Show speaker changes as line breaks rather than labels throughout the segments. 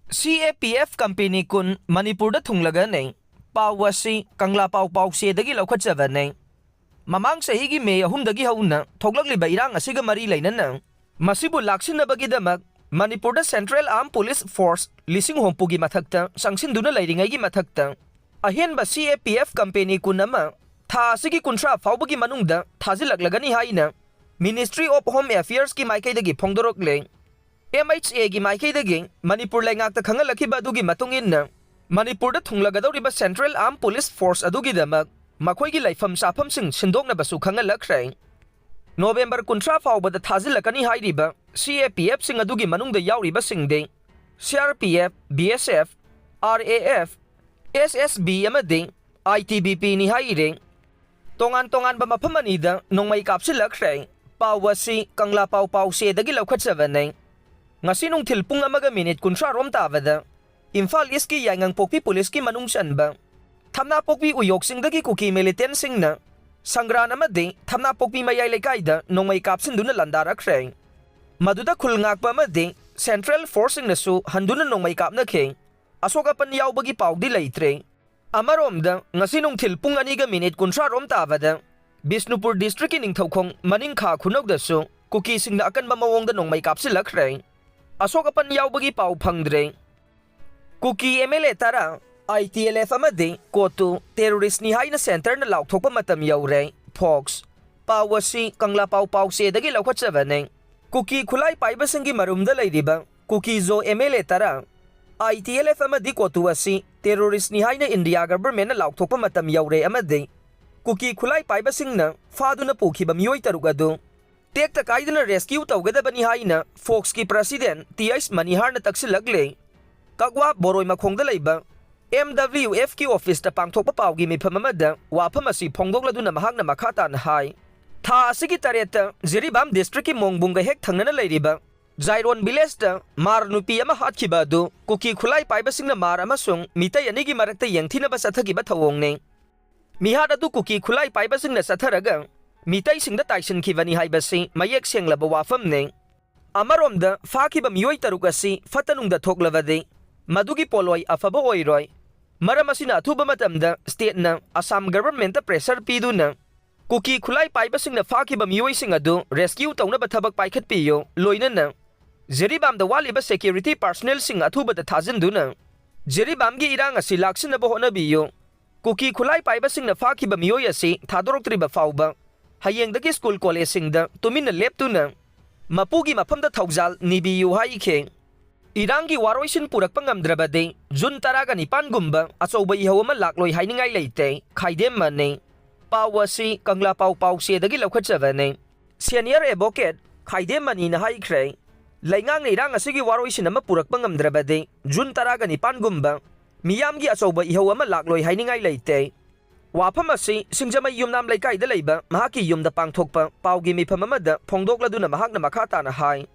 CAPF company kun Manipur da Thunglagani pawasi kangla pau se dagi laukhatjabane mamang sahigi me ahum dagi hauna thoglakliba irang asiga mari lainana masibu laksinabagidamag Manipur da Central Armed Police Force lising hompugi mathakta sangsinduna lairingai gi mathakta ahenba CAPF company kunama tha asigi kuntra faubagi manungda thajilaklagani haina Ministry of Home Affairs ki maikai dagi phongdorok le MHA gi maikai dagi Manipur laingak ta khangalakhiba adugi matungin na Manipur da thunglagadoriba Central Armed Police Force adugi damak makhoi gi laifam safam sing sindokna basu khangalakhrei November kuntra fauba da thajilakani hairiba CAPF sing adugi manungda yauriba singde CRPF BSF RAF SSB amadi ITBP ni haire tongan ba maphamanida nongmai kapsilakhrei pawasi kangla pau se dagi laukhatjabane ngasi nungthil pung amaga minute kuntra rom tabada Imphal East ki yangang pokpi police ki manungsan ba thamna pokpi uyok singdagi kuki militant singna sangrana amadi thamna pokpi mayai lekaida nongmai kapsinduna landarakhrei maduda khulngakpa amadi Central Force nasu handuna nongmai kapna khe asokapan yaubagi paudi leitre amaromda ngasi nungthil pung aniga minute kuntra rom tabada Bishnupur district ki ningthaukhong maningkha khunokdasu kuki singna akanba mawongda nongmai kapsilakhrei asokapan yaubagi pau phangdre Kuki MLA tara ITLF amadi kotu terrorist ni haina center na laukthokpa matam yaure Fox pawasi kangla pau se dagi laukhatjabane Kuki khulai paibasingi marumda leiriba Kuki zo MLA tara ITLF amadi kotu asi terrorist ni haina India government na laukthokpa matam yaure amadi Kuki khulai paibasingna faduna pokhiba miyoi taruk adu tekta kaidana rescue tawgadabani haina Fox ki president TS Manihar na taksilakle Kagwa boroi makhongda leiba MWF ki office ta pangthokpa pawgi mifam amada wafam asi phongdokladuna mahakna makhatan hai tha asigi tareta Jiribam district ki mongbunga hek thangnana leiriba Jairon village ta mar nupi ama hatkhiba du kuki khulai paibasingna mar amasung mitai anigi marakta yengthina ba sathagiba thawongne mihad adu kuki khulai paibasingna satharaga mitai singda taisin khibani haibasi mayek senglaba wafamne amaromda fakhiba miyoi taruk asi fatanungda thoklawade Madugi poloi afaba oiroi maram asina athuba matamda state na Assam government ta pressure piduna kuki khulai paibasingna fakhiba miyoi sing adu rescue tawna bathabak paikhat piyo loinana Jiribam da waliba security personnel sing athuba da thajinduna Jiribam gi irang asi laksina ba hona biyo kuki khulai paibasingna fakhiba miyoi asi thadoroktriba fauba hayengdagi school college singda tumina leptuna mapugi mafamda thaujal nibiyu haikhe Irangi waroisin purakpa ngamdrabade Jun taraga nipan gumba achouba ihau ama lakloi hainingai leite khaidem mane pawasi kangla pau se dagi laukhatjabane senior advocate khaidem mani na haikhrei laingang irang asigi waroisin ama purakpa ngamdrabade Jun taraga nipan gumba miyamgi achouba ihau ama lakloi hainingai leite wafam asi singjamai yumnam leikaida leiba mahaki yumda pangthokpa paugi mifam amada phongdokladuna mahakna makhatana hai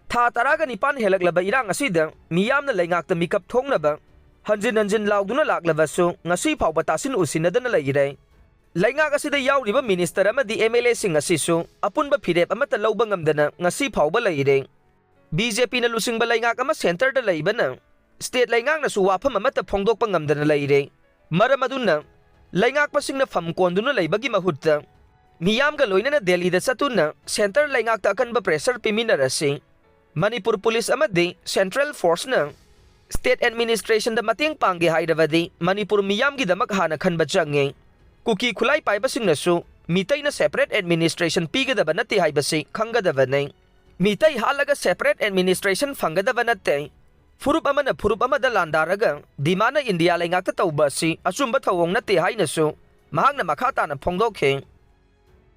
Tha taraga nipan helaklaba irang asida miyamna laingakta mikap thongnaba hanjin lauduna laklabasu ngasi phawba tasin usinadana leire laingak asida yauriba minister amadi MLA sing asisu apunba phirep amata lawba ngamdana ngasi phawba leire BJP na lusingba laingak ama center da leibana state laingak na su wafam amata phongdokpa ngamdana leire maramaduna laingak pasingna famkonduna leibagi mahutta miyamga loinana Delhi da satuna center laingak ta akanba pressure piminarasi Manipur Police amadi Central Force na State Administration da mating pangge haidavadi Manipur miyam gi damak hana khanba change kuki khulai paibasing nasu mitai na separate administration pigadaba nati haibasi khangadaba nei mitai halaga separate administration fangadaba nate furup amada landaraga dimana India laingakta tawba si achumba thawong nati hainasu mahakna makhata na phongdokhe